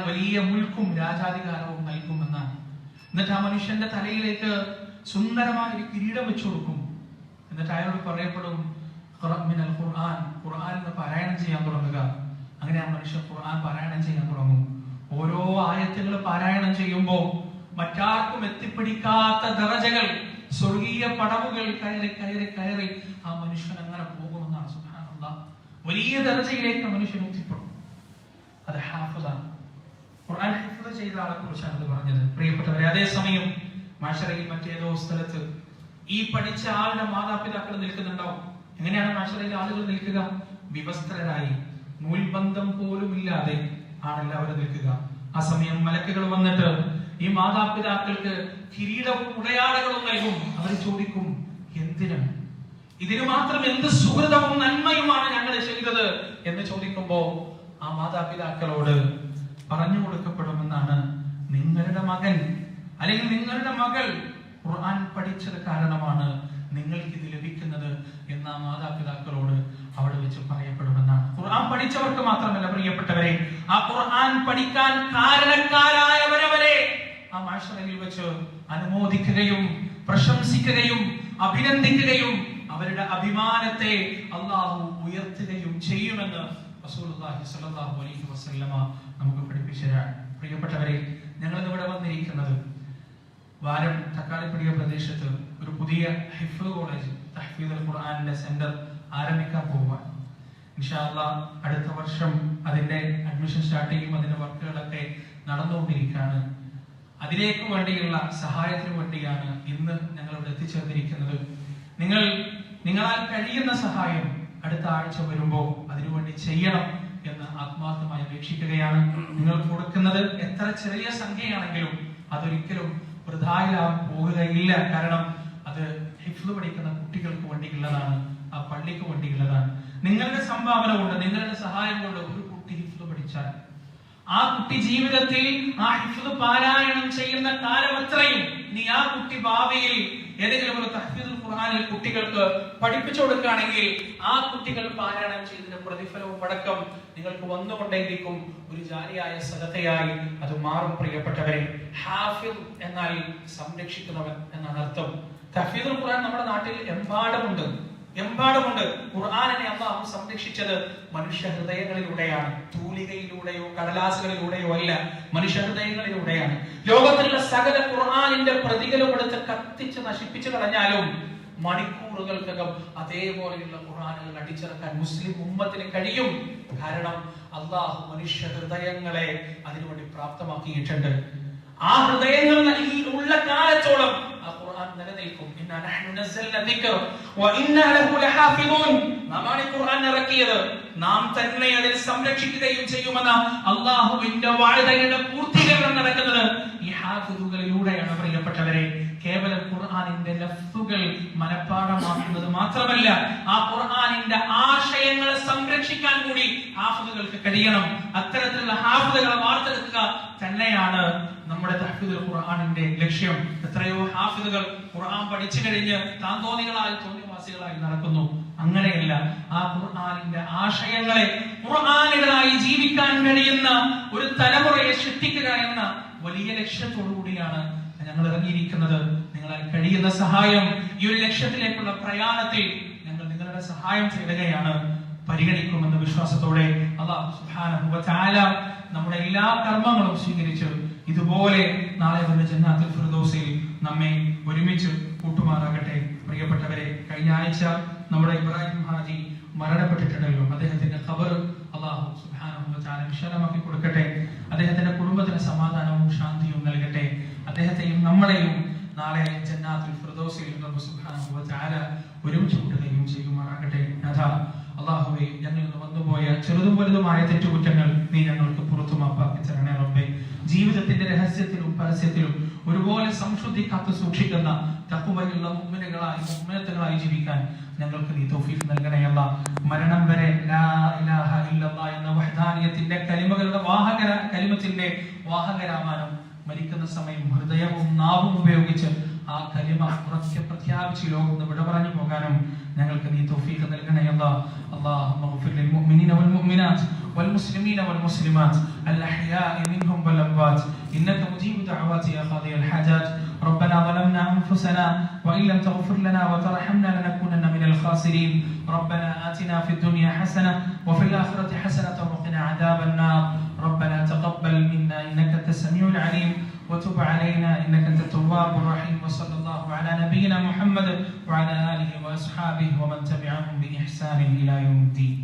വലിയ മുൽക്കും രാജാധികാരവും നൽകുമെന്നാണ്. എന്നിട്ട് ആ മനുഷ്യന്റെ തലയിലേക്ക് സുന്ദരമായ ഒരു കിരീടം വെച്ചു കൊടുക്കും. എന്നിട്ട് അയാളോട് പറയപ്പെടും, ഖുർആൻ പാരായണം ചെയ്യാൻ തുടങ്ങുക. അങ്ങനെ ആ മനുഷ്യൻ ഖുർആൻ പാരായണം ചെയ്യാൻ തുടങ്ങും. ഓരോ ആയത്തുകൾ പാരായണം ചെയ്യുമ്പോൾ മറ്റാർക്കും എത്തിപ്പിടിക്കാത്ത ദറജകൾ, സ്വർഗീയ പടവുകൾ കയറി കയറി കയറി ആ മനുഷ്യൻ അങ്ങനെ പോകുമെന്നാണ്. സുബ്ഹാനല്ലാഹ്. വലിയ ദറജയിലേക്ക് മനുഷ്യൻ എത്തിപ്പെടും. അത് ഹാഫിളാണ്. ഖുർആൻ ഹിഫ്ള് ചെയ്ത ആളെ കുറിച്ചാണ് അത് പറഞ്ഞത്. പ്രിയപ്പെട്ടവരെ, അതേസമയം മഹ്ശറയിൽ മറ്റേതോ സ്ഥലത്ത് ഈ പഠിച്ച ആളുടെ മാതാപിതാക്കൾ നിൽക്കുന്നുണ്ടാവും. എങ്ങനെയാണ് മഹ്ശറയിൽ ആളുകൾ നിൽക്കുക? വിവസ്ത്രരായി, നൂൽബന്ധം പോലും ഇല്ലാതെ ആണ് എല്ലാവരും നിൽക്കുക. ആ സമയം മലക്കുകൾ വന്നിട്ട് ഈ മാതാപിതാക്കൾക്ക് കിരീടവും ഉടയാടകളും നൽകും. അവർ ചോദിക്കും, എന്തിന്? ഇതിന് മാത്രം എന്ത് സുഹൃതവും നന്മയുമാണ് ഞങ്ങൾ ചെയ്തത് എന്ന് ചോദിക്കുമ്പോ ആ മാതാപിതാക്കളോട് പറഞ്ഞു കൊടുക്കപ്പെടുമെന്നാണ്, നിങ്ങളുടെ മകൻ അല്ലെങ്കിൽ നിങ്ങളുടെ മകൾ ഖുർആൻ പഠിച്ചത് കാരണമാണ് നിങ്ങൾക്ക് ഇത് ലഭിക്കുന്നത് എന്ന് ആ മാതാപിതാക്കളോട് അവിടെ വെച്ച് പറയപ്പെടുമെന്നാണ്. ഖുർആൻ പഠിച്ചവർക്ക് മാത്രമല്ല പ്രിയപ്പെട്ടവരെ, ആ ഖുർആൻ പഠിക്കാൻ കാരണക്കാരായവരെ ആ മഹ്ശറയിൽ വെച്ച് അനുമോദിക്കുകയും പ്രശംസിക്കുകയും അഭിനന്ദിക്കുകയും അവരുടെ അഭിമാനത്തെ അല്ലാഹു ഉയർത്തുകയും ചെയ്യുമെന്ന് റസൂലുള്ളാഹി സ്വല്ലല്ലാഹു അലൈഹി വസല്ലമ നമുക്ക് പഠിപ്പിച്ചതാണ്. പ്രിയപ്പെട്ടവരെ, ഞങ്ങൾ ഇവിടെ വന്നിരിക്കുന്നത് വാരം തക്കാളിപ്പടിയ പ്രദേശത്ത് ഒരു പുതിയ ഹിഫ്ള് കോളേജ്, തഹ്ഫീദുൽ ഖുർആനിന്റെ സെന്റർ ആരംഭിക്കാൻ പോവുകയാണ്. ഇൻഷാ അല്ലാഹ് അടുത്ത വർഷം അതിന്റെ അഡ്മിഷൻ സ്റ്റാർട്ട് ചെയ്യും. അതിന്റെ വർക്കുകളൊക്കെ നടന്നുകൊണ്ടിരിക്കുകയാണ്. അതിലേക്ക് വേണ്ടിയുള്ള സഹായത്തിന് വേണ്ടിയാണ് ഇന്ന് ഞങ്ങൾ ഇവിടെ എത്തിച്ചേർന്നിരിക്കുന്നത്. നിങ്ങളാൽ കഴിയുന്ന സഹായം അടുത്ത ആഴ്ച വരുമ്പോൾ അതിനുവേണ്ടി ചെയ്യണം എന്ന് ആത്മാർത്ഥമായി അപേക്ഷിക്കുകയാണ്. നിങ്ങൾ കൊടുക്കുന്നത് എത്ര ചെറിയ സംഖ്യയാണെങ്കിലും അതൊരിക്കലും വൃഥായിലാവാൻ പോകുകയില്ല. കാരണം അത് ഹിഫ്ള് പഠിക്കുന്ന കുട്ടികൾക്ക് വേണ്ടിയുള്ളതാണ്, ആ പള്ളിക്ക് വേണ്ടിയുള്ളതാണ്. നിങ്ങളുടെ സംഭാവന കൊണ്ട്, നിങ്ങളുടെ സഹായം കൊണ്ട് ഒരു കുട്ടി ഹിഫ്ള് പഠിച്ചാൽ ആ കുട്ടി ജീവിതത്തിൽ ആ ഹിഫ്ള് പാരായണം ചെയ്യുന്ന കാലം അത്രയും നീ ആ കുട്ടി ഭാവിയിൽ ഏതെങ്കിലും ഒരു തഹ്ഫീദുൽ ഖുർആനിൽ കുട്ടികൾക്ക് പഠിപ്പിച്ചു കൊടുക്കുകയാണെങ്കിൽ ആ കുട്ടികൾ പാരായണം ചെയ്തതിന്റെ പ്രതിഫലവും അടക്കം നിങ്ങൾക്ക് വന്നുകൊണ്ടേയിരിക്കും. ഒരു ജാരിയായ സദഖയായി അത് മാറും. പ്രിയപ്പെട്ടവരെ, ഹാഫിദ് എന്നാൽ സംരക്ഷിക്കുന്നവൻ എന്നാണ് അർത്ഥം. തഹ്ഫീദുൽ ഖുർആൻ നമ്മുടെ നാട്ടിൽ എമ്പാടുമുണ്ട്. ഖുർആനിനെ അല്ലാഹു സംരക്ഷിച്ചത് മനുഷ്യ ഹൃദയങ്ങളിലൂടെയാണ്. തൂലികയിലൂടെയോ കടലാസുകളിലൂടെയോ അല്ല, മനുഷ്യ ഹൃദയങ്ങളിലൂടെയാണ്. ലോകത്തിലുള്ള സകല ഖുർആനിന്റെ പ്രതികളും എടുത്ത് കത്തിച്ച് നശിപ്പിച്ചു കളഞ്ഞാലും മണിക്കൂറുകൾക്കകം അതേപോലെയുള്ള ഖുർആനുകൾ അടിച്ചിറക്കാൻ മുസ്ലിം ഉമ്മത്തിന് കഴിയും. കാരണം അല്ലാഹു മനുഷ്യ ഹൃദയങ്ങളെ അതിനുവേണ്ടി പ്രാപ്തമാക്കിയിട്ടുണ്ട്. ആ ഹൃദയങ്ങൾ ഉള്ള കാലത്തോളം ആ ഖുർആൻ നിലനിൽക്കും. ഇന്നാ നഹ്നു നസ്സൽനാ ദിക്ർ വ ഇന്നാ ലഹു ലഹാഫിദൂൻ. നാമാണ് ഖുർആൻ ഇറക്കിയത്, നാം തന്നെ അതിനെ സംരക്ഷിക്കുകയും ചെയ്യുമെന്ന അല്ലാഹുവിന്റെ വാഗ്ദാനങ്ങളുടെ പൂർത്തീകരണം നടക്കുന്നത് ഈ ഹാഫിദുകളിലൂടെയാണ്. പ്രിയപ്പെട്ടവരെ, കേവലം ഖുർആനിന്റെ ലഫ്സുകൾ മനഃപ്പാഠമാക്കുന്നത് മാത്രമല്ല, ആ ഖുർആനിന്റെ ആശയങ്ങളെ സംരക്ഷിക്കാൻ കൂടി ഹാഫിദുകൾക്ക് കഴിയണം. അത്തരത്തിലുള്ള ഹാഫിദുകളെ വാർത്തെടുക്കുക തന്നെയാണ് നമ്മുടെ തഹ്ഫീദുൽ ഖുർആനിന്റെ ലക്ഷ്യം. എത്രയോ ഹാഫിദുകൾ ഖുർആൻ പഠിച്ചു കഴിഞ്ഞ് താന്തോന്നികളായി തോന്നിവാസികളായി നടക്കുന്നു. അങ്ങനെയല്ല, ആ ഖുർആനിന്റെ ആശയങ്ങളെ ഖുർആനുകളായി ജീവിക്കാൻ കഴിയുന്ന ഒരു തലമുറയെ സൃഷ്ടിക്കുക എന്ന വലിയ ലക്ഷ്യത്തോടു കൂടിയാണ് ഞങ്ങൾ ഇറങ്ങിയിരിക്കുന്നത്. നിങ്ങളാൽ കഴിയുന്ന സഹായം ഈ ഒരു ലക്ഷ്യത്തിലേക്കുള്ള പ്രയാണത്തിൽ ഞങ്ങൾ നിങ്ങളുടെ സഹായം തേടുകയാണ്. പരിഗണിക്കുമെന്ന വിശ്വാസത്തോടെ അല്ലാഹു സുബ്ഹാനഹു വ തആല നമ്മുടെ എല്ലാ കർമ്മങ്ങളും സ്വീകരിച്ച് ഇതുപോലെ നാളെ വന്ന ജന്നാത്തുൽ ഫിർദൗസിൽ നമ്മെ ഒരുമിച്ച് കൂട്ടുമാറാകട്ടെ. പ്രിയപ്പെട്ടവരെ, കഴിഞ്ഞ ആഴ്ച നമ്മുടെ ഇബ്രാഹിം ഹാജി മരണപ്പെട്ടിട്ടുണ്ടല്ലോ. അദ്ദേഹത്തിന്റെ ഖബർ അല്ലാഹു സുബ്ഹാനഹു വ തആല വിശാലമാക്കി കൊടുക്കട്ടെ. അദ്ദേഹത്തിന്റെ കുടുംബത്തിന് സമാധാനവും ശാന്തിയും നൽകട്ടെ. അദ്ദേഹത്തെയും നമ്മളെയും നാളെ ജന്നാത്തുൽ ഫിർദൗസിൽ റബ്ബ് സുബ്ഹാനഹു വ തആല ഒരുമിച്ച് കൂട്ടുകയും ചെയ്യുമാറാകട്ടെ. അതാ അല്ലാഹുവേ, ഞങ്ങളിൽ നിന്ന് വന്നുപോയ ചെറുതും വലുതുമായ തെറ്റുകുറ്റങ്ങൾ നീ ഞങ്ങൾക്ക് പുറത്തു മാപ്പാക്കി തരണേ റബ്ബേ. ജീവിതത്തിന്റെ രഹസ്യത്തിലും പരസ്യത്തിലും ഒരുപോലെ സംശുദ്ധി കാത്തു സൂക്ഷിക്കുന്ന തഖ്വയുള്ള മുഅ്മിനുകളായി ജീവിക്കാൻ ഞങ്ങൾക്ക് നീ തൗഫീഖ് നൽകണേ അല്ലാഹ്. മരണം വരെ ലാ ഇലാഹ ഇല്ലല്ലാഹ് എന്ന വഹ്ദാനിയത്തിന്റെ കലിമത്തിന്റെ വാഹകരാവാനും മരിക്കുന്ന സമയം ഹൃദയവും നാവും ഉപയോഗിച്ച് ആ കലിമ ഉറക്കെ പ്രഖ്യാപിച്ച് ലോകത്ത് വിട പറഞ്ഞു പോകാനും ഞങ്ങൾക്ക് നീ തൗഫീഖ് നൽകണേ അല്ലാഹ്. اللهم اغفر للمؤمنين والمؤمنات والمسلمين والمسلمات الأحياء منهم والأموات إنك مجيب دعوات يا قاضي الحاجات. ربنا ظلمنا أنفسنا وإن لم تغفر لنا وترحمنا لنكونن من الخاسرين. ربنا آتنا في الدنيا حسنة وفي الآخرة حسنة وقنا عذاب النار. ربنا تقبل منا إنك أنت السميع العليم وتب علينا إنك أنت التواب الرحيم. وصلى الله على نبينا محمد وعلى آله وأصحابه ومن تبعهم بإحسان إلى يوم الدين.